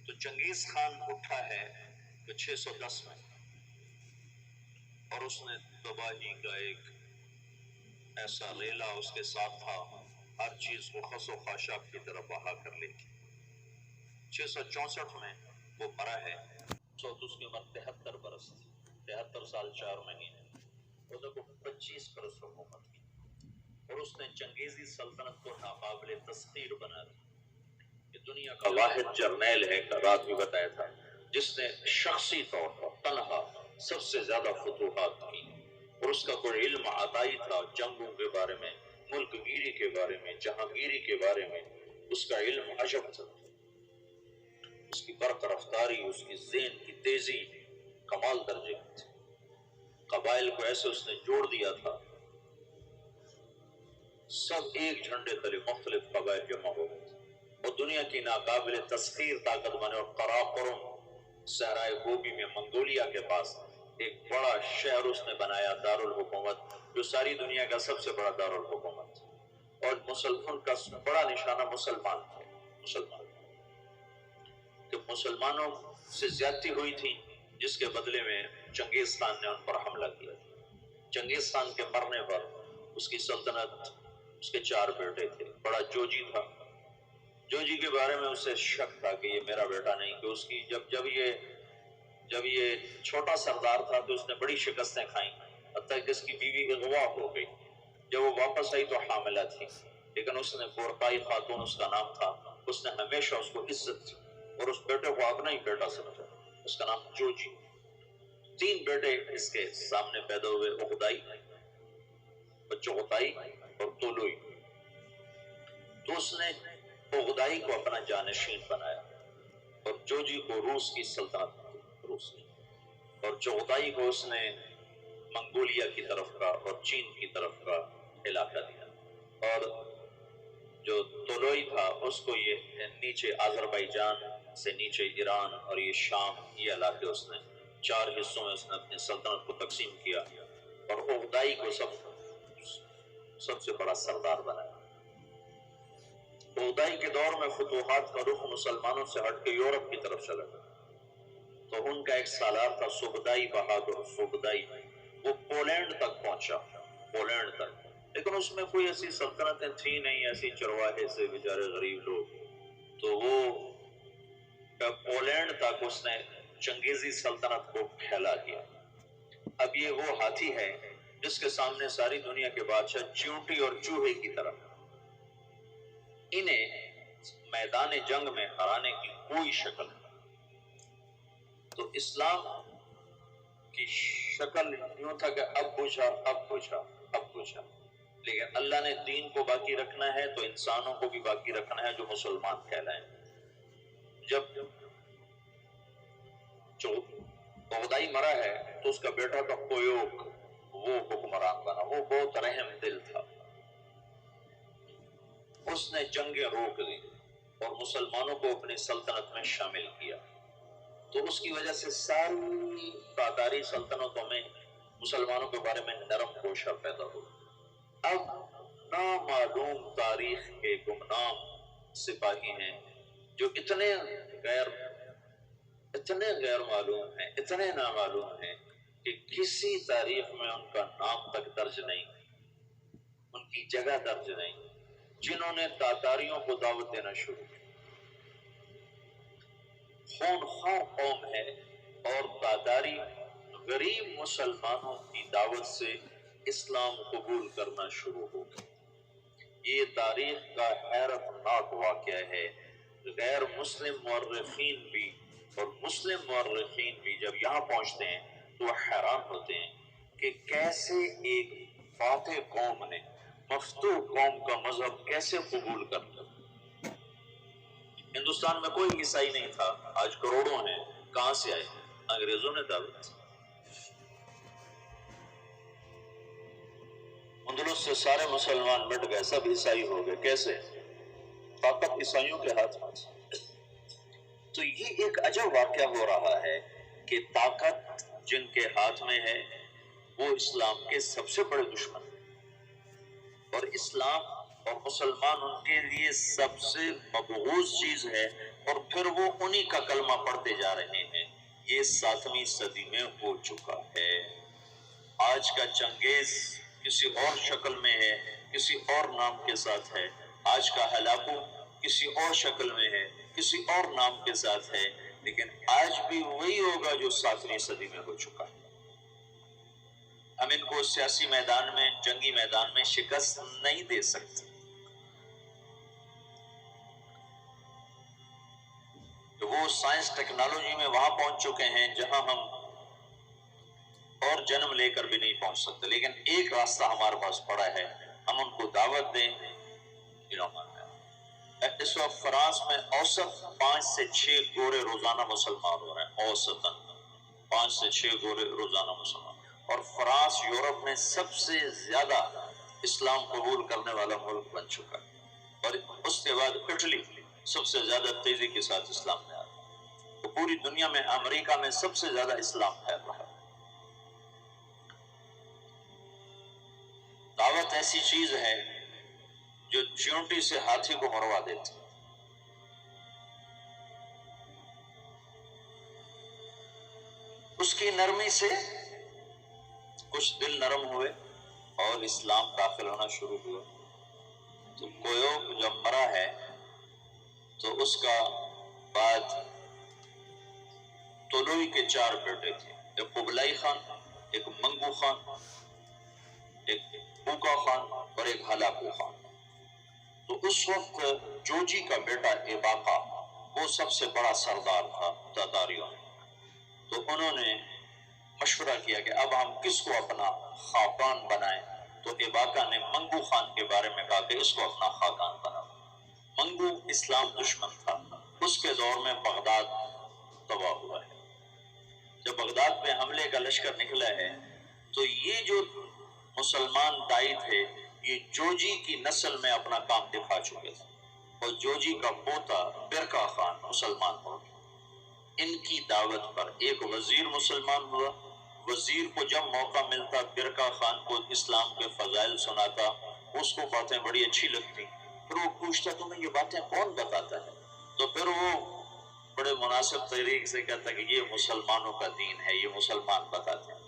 تو چنگیز خان اٹھا ہے کہ 610 میں، اور اس نے تباہی کا ایک ایسا ریلا اس کے ساتھ تھا، ہر چیز کو خس و خاشاک کی طرف بہا کر لے گی۔ 664 میں وہ مرا ہے، اس کی عمر 73 برس تھی، 73 سال 4 مہینے، اور کو 25 برس حکومت کی، اور اس نے چنگیزی سلطنت کو ناقابل تسخیر بنا دیا۔ یہ دنیا کا واحد جرنیل ہے، رات بھی بتایا تھا، جس نے شخصی طور پر تنہا سب سے زیادہ فتوحات کی، اور اس کا کوئی علم عطائی تھا جنگوں کے بارے میں، ملک گیری کے بارے میں، جہانگیری کے بارے میں، اس کا علم عجب تھا، اس کی برق رفتاری، اس کی ذہن کی تیزی کمال درجے کی تھی۔ قبائل کو ایسے اس نے جوڑ دیا تھا، سب ایک جھنڈے تلے مختلف قبائل جمع ہو گئے تھے، اور دنیا کی ناقابل تسخیر طاقت بنے، اور قراقرم صحرائے گوبی میں منگولیا کے پاس ایک بڑا شہر اس نے بنایا، دارالحکومت، جو ساری دنیا کا سب سے بڑا دارالحکومت تھا، اور مسلمان کا بڑا نشانہ مسلمان تھے، مسلمان کہ مسلمانوں سے زیادتی ہوئی تھی، جس کے بدلے میں چنگیز خان نے ان پر حملہ کیا تھا۔ چنگیز خان کے مرنے پر اس کی سلطنت، اس کے 4 بیٹے تھے، بڑا جوجی تھا، جوجی کے بارے میں اسے شک تھا کہ یہ میرا بیٹا نہیں، کہ اس کی جب یہ چھوٹا سردار تھا تو اس نے بڑی شکستیں کھائیں، حتیٰ کہ اس کی بیوی اغوا ہو گئی، جب وہ واپس آئی تو حاملہ تھی، لیکن اس نے بورقائی خاتون اس کا نام تھا، اس نے ہمیشہ اس کو عزت تھی، اور اس بیٹے کو اپنا ہی بیٹا سمجھا، اس کا نام جوجی۔ 3 بیٹے اس کے سامنے پیدا ہوئے، اغدائی، چغتائی اور طولوئی۔ تو اس نے اغدائی کو اپنا جانشین بنایا، اور جوجی کو روس کی سلطنت، روس کی، اور چغتائی کو اس نے منگولیا کی طرف کا اور چین کی طرف کا علاقہ دیا، اور جو طولوئی تھا اس کو یہ نیچے آذربائیجان سے نیچے ایران اور یہ شام، یہ علاقے اس نے 4 حصوں میں اس نے اپنی سلطنت کو تقسیم کیا، اور اغدائی کو سب سے بڑا سردار بنایا۔ اغدائی کے دور میں فتوحات کا رخ مسلمانوں سے ہٹ کے یورپ کی طرف چلا، تو ان کا ایک سالار تھا سبدائی بہادر، سبدائی، وہ پولینڈ تک پہنچا، پولینڈ تک، لیکن اس میں کوئی ایسی سلطنتیں تھی نہیں، ایسی چرواہے سے بیچارے غریب لوگ، تو وہ پولینڈ تک اس نے چنگیزی سلطنت کو پھیلا دیا۔ اب یہ وہ ہاتھی ہے جس کے سامنے ساری دنیا کے بادشاہ چیونٹی اور چوہے کی طرح، انہیں میدان جنگ میں ہرانے کی کوئی شکل نہیں۔ تو اسلام کی شکل یوں تھا کہ اب پوچھا، اب پوچھا، اب پوچھا، لیکن اللہ نے دین کو باقی رکھنا ہے تو انسانوں کو بھی باقی رکھنا ہے جو مسلمان کہلائیں۔ جب جو اغدائی مرا ہے تو اس کا بیٹا تھا قیوق، وہ حکمران بنا، وہ بہت رحم دل تھا، اس نے جنگیں روک دی اور مسلمانوں کو اپنی سلطنت میں شامل کیا، تو اس کی وجہ سے ساری تاتاری سلطنتوں میں مسلمانوں کے بارے میں نرم گوشہ پیدا ہو۔ اب نامعلوم تاریخ کے گمنام سپاہی ہیں جو اتنے غیر معلوم ہیں، اتنے نامعلوم ہیں کہ کسی تاریخ میں ان کا نام تک درج نہیں، ان کی جگہ درج نہیں، جنہوں نے تاتاریوں کو دعوت دینا شروع کی۔ خونخوار قوم ہے، اور تاتاری غریب مسلمانوں کی دعوت سے اسلام قبول کرنا شروع ہو گئے۔ یہ تاریخ کا حیرت ناک واقعہ ہے۔ غیر مسلم مورخین بھی اور مسلم مورخین بھی جب یہاں پہنچتے ہیں تو وہ حیران ہوتے ہیں کہ کیسے ایک فاتح قوم نے مفتوح قوم کا مذہب کیسے قبول کر لیا۔ ہندوستان میں کوئی عیسائی نہیں تھا، آج کروڑوں ہیں، کہاں سے آئے؟ انگریزوں نے دعوت۔ اندلس سے سارے مسلمان مٹ گئے، سب عیسائی ہو گئے، کیسے؟ طاقت عیسائیوں کے ہاتھ میں۔ تو یہ ایک عجب واقعہ ہو رہا ہے کہ طاقت جن کے ہاتھ میں ہے وہ اسلام کے سب سے بڑے دشمن ہیں، اور اسلام اور مسلمان ان کے لیے سب سے مبغوض چیز ہے، اور پھر وہ انہی کا کلمہ پڑھتے جا رہے ہیں. یہ 7ویں صدی میں ہو چکا ہے. آج کا چنگیز کسی اور شکل میں ہے، کسی اور نام کے ساتھ ہے. آج کا ہلاکو کسی اور شکل میں ہے، کسی اور نام کے ساتھ ہے، لیکن آج بھی وہی ہوگا جو 7ویں صدی میں ہو چکا ہے. ہم ان کو سیاسی میدان میں، جنگی میدان میں شکست نہیں دے سکتے. تو وہ سائنس ٹیکنالوجی میں وہاں پہنچ چکے ہیں جہاں ہم اور جنم لے کر بھی نہیں پہنچ سکتے. لیکن ایک راستہ ہمارے پاس پڑا ہے، ہم ان کو دعوت دیں. اس وقت فرانس میں اوسط 5 سے 6 گورے روزانہ مسلمان ہو رہے ہیں. اوسطاً 5 سے 6 گورے روزانہ مسلمان. اور فرانس یورپ میں سب سے زیادہ اسلام قبول کرنے والا ملک بن چکا ہے. اور اس کے بعد اٹلی سب سے زیادہ تیزی کے ساتھ اسلام میں آ رہا ہے. تو پوری دنیا میں امریکہ میں سب سے زیادہ اسلام پھیل رہا ہے. دعوت ایسی چیز ہے جو چیونٹی سے ہاتھی کو مروا دیتی. اس کی نرمی سے کچھ دل نرم ہوئے اور اسلام داخل ہونا شروع ہوا. تو کویوک جب مرا ہے تو اس کا بعد طولوئی کے 4 بیٹے تھے. ایک قبلائی خان، ایک منگو خان، ایک بوکا خان اور ایک ہلاکو خان. تو اس وقت جوجی کا بیٹا ایباقا وہ سب سے بڑا سردار تھا تاتاریوں میں. تو انہوں نے مشورہ کیا کہ اب ہم کس کو اپنا خاقان بنائیں. تو ایباقا نے منگو خان کے بارے میں کہا کہ اس کو اپنا خاقان بناؤ. منگو اسلام دشمن تھا. اس کے دور میں بغداد تباہ ہوا ہے. جب بغداد پہ حملے کا لشکر نکلا ہے تو یہ جو مسلمان دائی تھے یہ جوجی کی نسل میں اپنا کام دکھا چکے تھے. اور جوجی کا پوتا برکا خان مسلمان ہو گیا. ان کی دعوت پر ایک وزیر مسلمان ہوا. وزیر کو جب موقع ملتا برکا خان کو اسلام کے فضائل سناتا. اس کو باتیں بڑی اچھی لگتی. پھر وہ پوچھتا تمہیں یہ باتیں کون بتاتا ہے؟ تو پھر وہ بڑے مناسب طریقے سے کہتا کہ یہ مسلمانوں کا دین ہے، یہ مسلمان بتاتے ہیں.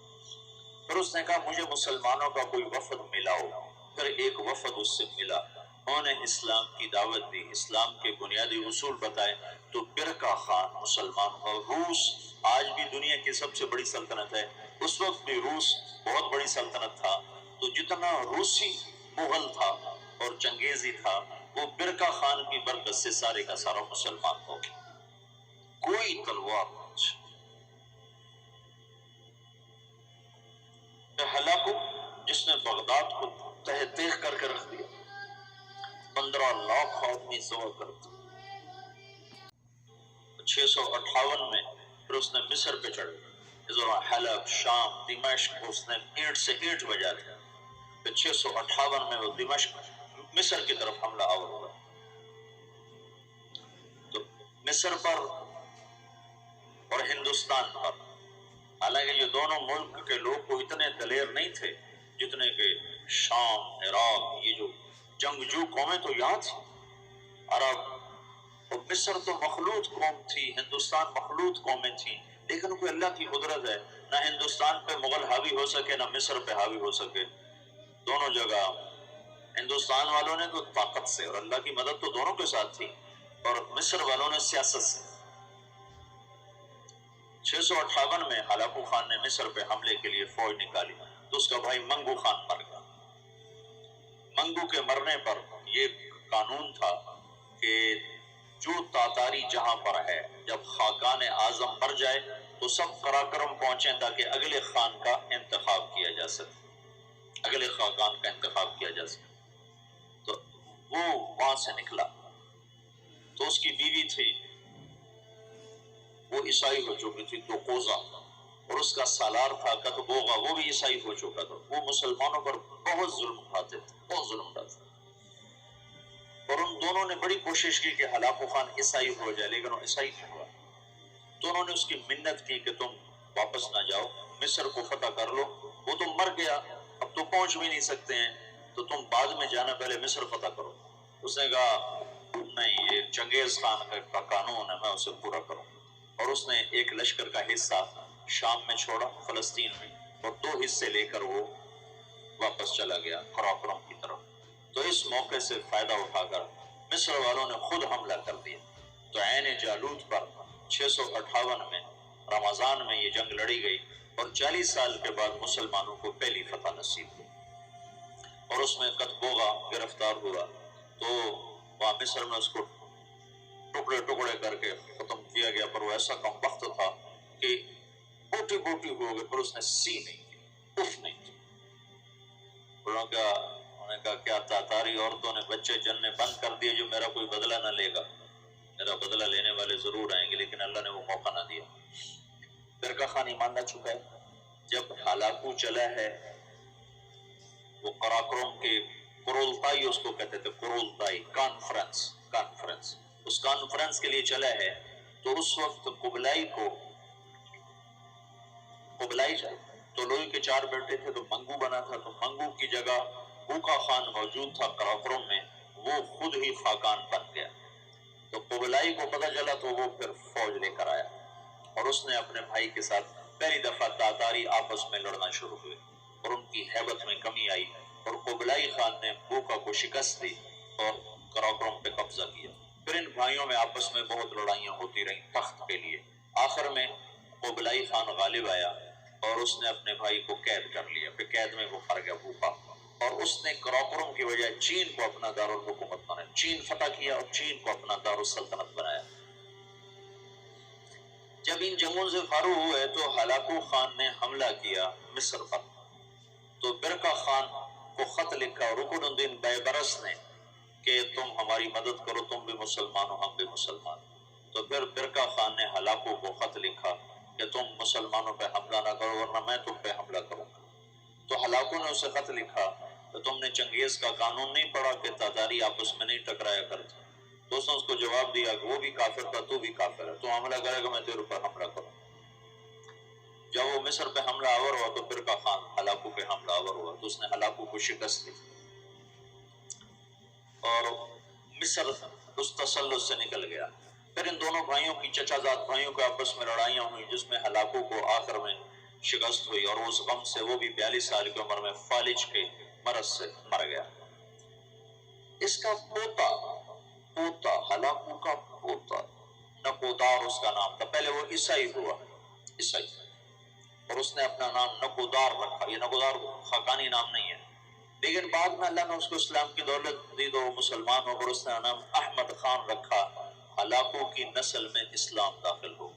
پھر اس نے کہا مجھے مسلمانوں کا کوئی وفد ملاؤ. پھر ایک وفد اس سے ملا. انہوں نے اسلام کی دعوت دی، اسلام کے بنیادی اصول بتائے. تو برکا خان مسلمان ہوا. روس آج بھی دنیا کی سب سے بڑی سلطنت ہے. اس وقت بھی روس بہت بڑی سلطنت تھا. تو جتنا روسی مغل تھا اور چنگیزی تھا وہ برکا خان کی برکت سے سارے کا سارا مسلمان ہو گیا. کوئی تلوار نہیں. ہلاکو جس نے بغداد کو تہ تیغ کر کے رکھ دیا. 15 لاکھ آدمی سوا کر دیا. 658 میں پھر اس نے مصر پہ چڑھ گیا. اس دوران حلب، شام، دمشق اس نے اینٹ سے اینٹ بجا دیا. پھر 658 میں وہ دمشق مصر کی طرف حملہ آور ہوا. تو مصر پر اور ہندوستان پر، حالانکہ یہ دونوں ملک کے لوگ کو اتنے دلیر نہیں تھے جتنے کہ شام، عراق، یہ جو جنگجو قومیں تو یہاں تھی. عرب اور مصر تو مخلوط قوم تھی، ہندوستان مخلوط قومیں تھیں. لیکن کوئی اللہ کی قدرت ہے، نہ ہندوستان پہ مغل حاوی ہو سکے نہ مصر پہ حاوی ہو سکے. دونوں جگہ ہندوستان والوں نے تو طاقت سے، اور اللہ کی مدد تو دونوں کے ساتھ تھی، اور مصر والوں نے سیاست سے. 658 میں ہلاکو خان نے مصر پہ حملے کے لیے فوج نکالی تو اس کا بھائی منگو خان مر گیا. منگو کے مرنے پر یہ قانون تھا کہ جو تاتاری جہاں پر ہے جب خاقان اعظم مر جائے تو سب قراقرم پہنچیں تاکہ اگلے خان کا انتخاب کیا جا سکے، اگلے خاقان کا انتخاب کیا جا سکے. تو وہ وہاں سے نکلا. تو اس کی بیوی تھی وہ عیسائی ہو چکی تھی دوقوزہ، اور اس کا سالار تھا کتبوغا وہ بھی عیسائی ہو چکا تھا. وہ مسلمانوں پر بہت ظلم اٹھاتے تھے، بہت ظلم اٹھاتے تھے. اور ان دونوں نے بڑی کوشش کی کہ ہلاکو خان عیسائی ہو جائے، لیکن وہ عیسائی نہیں ہوا. تو انہوں نے اس کی منت کی کہ تم واپس نہ جاؤ، مصر کو فتح کر لو. وہ تو مر گیا، اب تو پہنچ بھی نہیں سکتے ہیں، تو تم بعد میں جانا، پہلے مصر فتح کرو. اس نے کہا نہیں، یہ چنگیز خان کا قانون ہے، میں اسے پورا کروں. اور اس نے ایک لشکر کا حصہ شام میں چھوڑا، فلسطین میں، اور 2 حصے لے کر وہ واپس چلا گیا قراقرم کی طرف. تو اس موقع سے فائدہ اٹھا کر مصر والوں نے خود حملہ کر دیا. تو عین جالوت پر 658 میں رمضان میں یہ جنگ لڑی گئی، اور 40 سال کے بعد مسلمانوں کو پہلی فتح نصیب ہوئی. اور اس میں قتبوغا گرفتار ہوا، تو وہاں مصر میں اس کو ٹکڑے ٹکڑے کر کے ختم کیا گیا. پر وہ ایسا کم وقت تھا کہ بوٹی بوٹی ہو گئے، پر اس نے سی نہیں کی، اف نہیں کی. انہوں نے کہا کیا تاتاری عورتوں نے بچے جننے بند کر دیے جو میرا کوئی بدلہ نہ لے گا؟ میرا بدلہ لینے والے ضرور آئیں گے، لیکن اللہ نے وہ موقع نہ دیا. برقع خان ایمان نہ چکا ہے. جب ہلاکو چلا ہے، وہ قراقرم کے قرولتائی اس کو کہتے تھے، قرولتائی کانفرنس، اس کانفرنس کے لیے چلا ہے. تو اس وقت قبلائی جائے تو لوئی کے 4 بیٹے تھے، تو منگو بنا تھا. تو منگو کی جگہ بوکا خان موجود تھا قراقرم میں، وہ خود ہی خاقان بن گیا. تو قبلائی کو پتہ چلا تو وہ پھر فوج لے کر آیا، اور اس نے اپنے بھائی کے ساتھ پہلی دفعہ تاتاری آپس میں لڑنا شروع ہوئے، اور ان کی ہیبت میں کمی آئی، اور قبلائی خان نے بوکا کو شکست دی اور قراقرم پہ قبضہ کیا. پھر ان بھائیوں میں آپس میں بہت لڑائیاں ہوتی رہیں تخت کے لیے. آخر میں قبلائی خان غالب آیا، اور اس نے اپنے بھائی کو قید کر لیا. پھر قید میں وہ مر گیا بوکا، اور اس نے قراقرم کی وجہ چین کو اپنا دارالحکومت بنایا. چین فتح کیا اور چین کو اپنا دارالسلطنت بنایا. جب ان جنگوں سے فارغ ہوئے تو ہلاکو خان نے حملہ کیا مصر پر. تو برقع خان کو خط لکھا رکن الدین بیبرس نے کہ تم ہماری مدد کرو، تم بھی مسلمان ہو، ہم بھی مسلمان. تو پھر برقع خان نے ہلاکو کو خط لکھا کہ تم مسلمانوں پہ حملہ نہ کرو ورنہ میں تم پہ حملہ کروں گا. تو ہلاکو نے اسے خط لکھا کہ تم نے چنگیز کا قانون نہیں پڑھا کہ تاتاری آپس میں نہیں ٹکرایا کرتے. تو اس نے اس کو جواب دیا کہ وہ بھی کافر تھا، تو بھی کافر ہے، تو حملہ کرے گا میں تیرے پر حملہ کروں. جب وہ مصر پہ حملہ آور ہوا تو برقع خان ہلاکو پہ حملہ آور ہوا، تو اس نے ہلاکو کو شکست دی، اور مصر اس تسلط سے نکل گیا. پھر ان دونوں بھائیوں کی چچا زاد بھائیوں کے آپس میں لڑائیاں ہوئیں، جس میں ہلاکو کو آخر میں شکست ہوئی، اور اس غم سے وہ بھی 42 سال کی عمر میں فالج کے مرض سے مر گیا. اس کا پوتا ہلاکو کا پوتا نکودار اس کا نام تھا. پہلے وہ عیسائی ہوا، عیسائی، اور اس نے اپنا نام نکودار رکھا. یہ نکودار خاقانی نام نہیں ہے، لیکن بعد میں اللہ نے اس کو اسلام کی دولت دی تو وہ مسلمان ہو کر اس نے نام احمد خان رکھا. ہلاکو کی نسل میں اسلام داخل ہو